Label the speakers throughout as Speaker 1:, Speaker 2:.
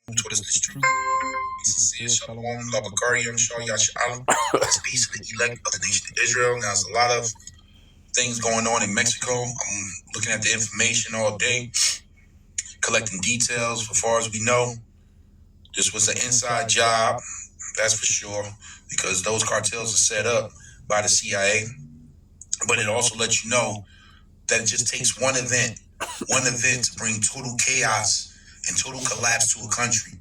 Speaker 1: What is this truth? Sincere Shalom, Labakariam, Shal Yash'al. That's peace to the elect of the nation of Israel. Now, there's a lot of things going on in Mexico. I'm looking at the information all day, collecting details. As far as we know, this was an inside job, that's for sure, because those cartels are set up by the CIA. But it also lets you know that it just takes one event to bring total chaos and total collapse to a country.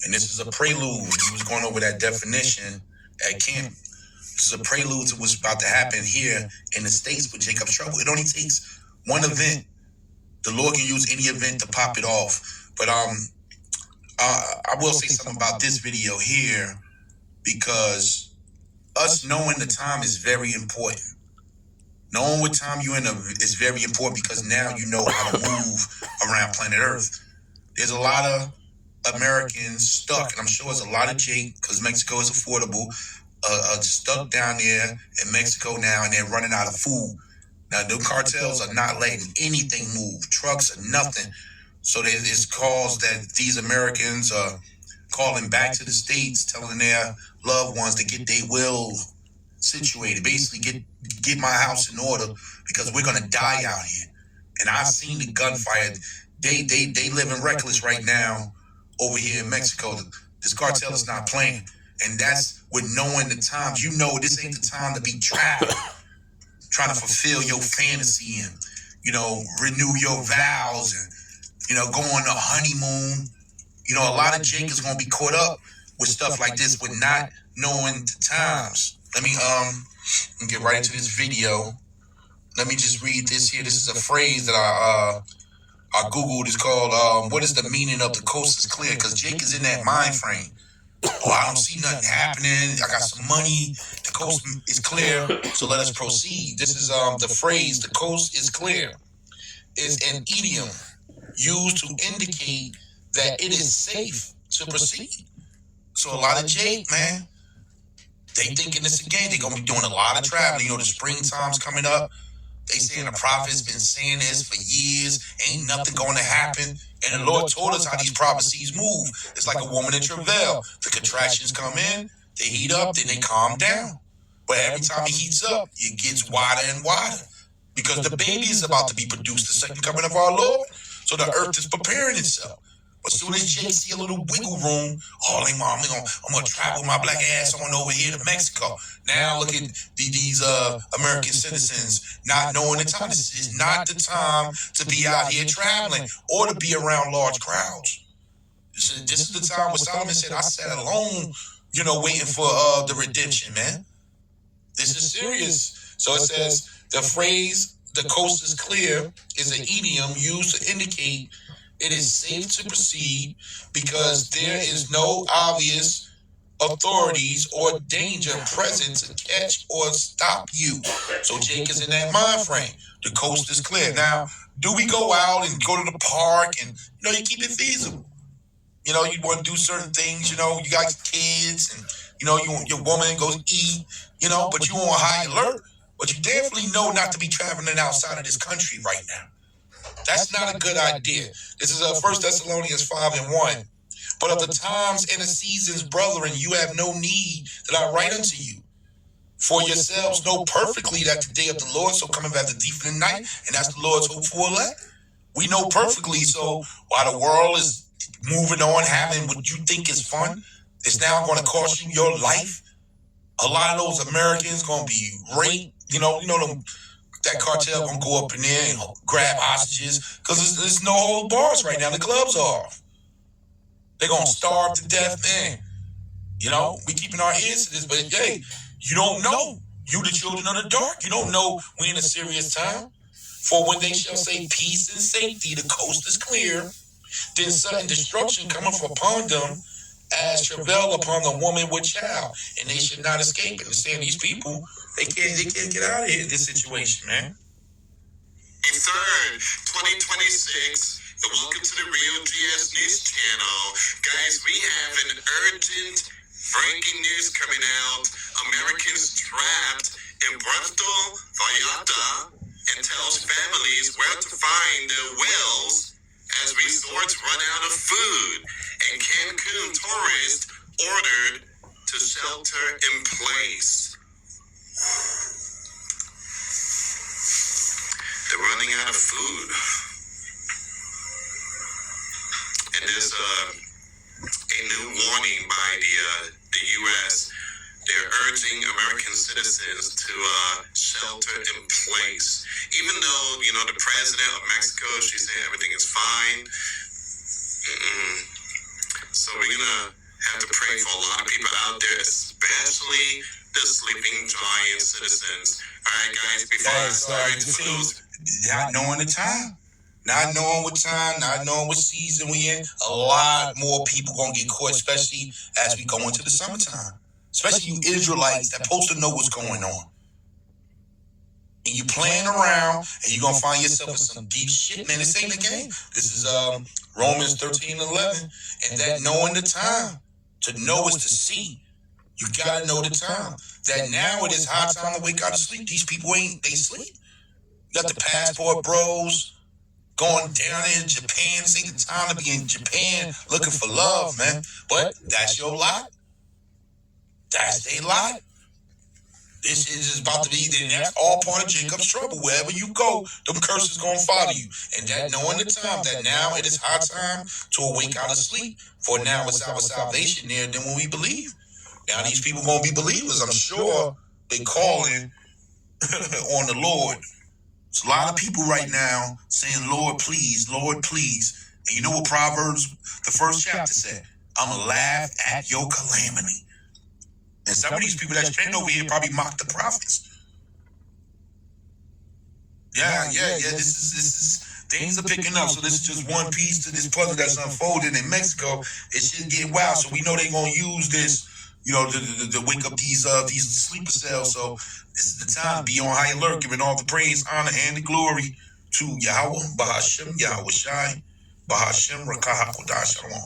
Speaker 1: And this is a prelude. We was going over that definition at camp. This is a prelude to what's about to happen here in the States with Jacob's Trouble. It only takes one event. The Lord can use any event to pop it off. But I will say something about this video here, because us knowing the time is very important. Knowing what time you're in is very important, because now you know how to move around planet Earth. There's a lot of Americans stuck, and I'm sure it's a lot of Jake, because Mexico is affordable, stuck down there in Mexico now, and they're running out of food. Now, the cartels are not letting anything move, trucks or nothing. So there's calls that these Americans are calling back to the States, telling their loved ones to get their will situated, basically get my house in order, because we're gonna die out here. And I've seen the gunfire. They living reckless right now over here in Mexico. This cartel is not playing, and that's with knowing the times. You know, this ain't the time to be trapped, trying to fulfill your fantasy and renew your vows and go on a honeymoon. A lot of Jake is gonna be caught up with stuff like this, with not knowing the times. Let me get right into this video. Let me just read this here. This is a phrase that I Googled. It's called, what is the meaning of the coast is clear? Because Jake is in that mind frame. Oh, I don't see nothing happening. I got some money. The coast is clear. So let us proceed. This is the phrase, the coast is clear, is an idiom used to indicate that it is safe to proceed. So a lot of Jake, man, they thinking this again. They're going to be doing a lot of traveling. The springtime's coming up. They saying the prophet's been saying this for years. Ain't nothing going to happen. And the Lord told us how these prophecies move. It's like a woman in travail. The contractions come in, they heat up, then they calm down. But every time it heats up, it gets wider and wider, because the baby is about to be produced, the second coming of our Lord. So the earth is preparing itself. As soon as Jake see a little wiggle room, I'm gonna travel my black ass on over here to Mexico. Now look at these American citizens not knowing the time. This is not the time to be out here traveling or to be around large crowds. This is the time where Solomon said, I sat alone, waiting for the redemption, man. This is serious. So it says the phrase, the coast is clear, is an idiom used to indicate it is safe to proceed because there is no obvious authorities or danger present to catch or stop you. So Jake is in that mind frame. The coast is clear. Now, do we go out and go to the park and, you keep it feasible? You want to do certain things, you got kids and, your woman goes eat, but you on high alert. But you definitely know not to be traveling outside of this country right now. That's not a good idea. This is 1 Thessalonians 5:1. But of the times and the seasons, brethren, you have no need that I write unto you. For yourselves know perfectly that the day of the Lord so cometh as a thief in the night, and that's the Lord's hope for elect. We know perfectly, so while the world is moving on, having what you think is fun, it's now going to cost you your life. A lot of those Americans going to be raped, that cartel gonna go up in there and grab hostages, because there's no old bars right now. The clubs are off. They're gonna starve to death, man. We keeping our ears to this, but hey, you don't know. You the children of the dark. You don't know we're in a serious time. For when they shall say peace and safety, the coast is clear, then sudden destruction cometh upon them as travail upon the woman with child, and they should not escape it. And saying these people, they can't get out of here, this situation, man.
Speaker 2: May 3rd, 2026, and welcome to the Real GS News Channel. Guys, we have an urgent breaking news coming out. Americans trapped in Puerto Vallarta, and tells families where to find their wills as resorts run out of food. And tourists ordered to shelter in place. They're running out of food. And there's a new warning by the U.S. They're urging American citizens to shelter in place. Even though, the president of Mexico, she's saying everything is fine. So we're going to have to pray for a lot of people out there, especially the sleeping giant citizens. All right, guys, before I start to close.
Speaker 1: Not knowing the time. Not knowing what time, not knowing what season we in. A lot more people going to get caught, especially as we go into the summertime. Especially you Israelites that supposed to know what's going on. And you playing around, and you're going to find yourself in some deep shit. Man, this ain't a game. This is Romans 13:11. And that knowing the time. To know is to see. You got to know the time. That now it is high time to wake out of sleep. These people they sleep. You got the passport bros going down in Japan. This ain't the time to be in Japan looking for love, man. But that's your lot. That's their lot. This is about to be, that's all part of Jacob's trouble. Wherever you go, them curses going to follow you. And that knowing the time, that now it is high time to awake out of sleep. For now it's our salvation there than when we believe. Now these people going to be believers. I'm sure they calling on the Lord. There's a lot of people right now saying, Lord, please, Lord, please. And you know what Proverbs, the first chapter said? I'm going to laugh at your calamity. And some of these people that's praying over here probably mock the prophets. Yeah. This is things are picking up. So this is just one piece to this puzzle that's unfolding in Mexico. It should get wild. So we know they're gonna use this, to wake up these sleeper cells. So this is the time to be on high alert, giving all the praise, honor, and the glory to Yahweh, Bahashem, Yahweh Shai, Bahashem, Rakah HaKodah, Shalom.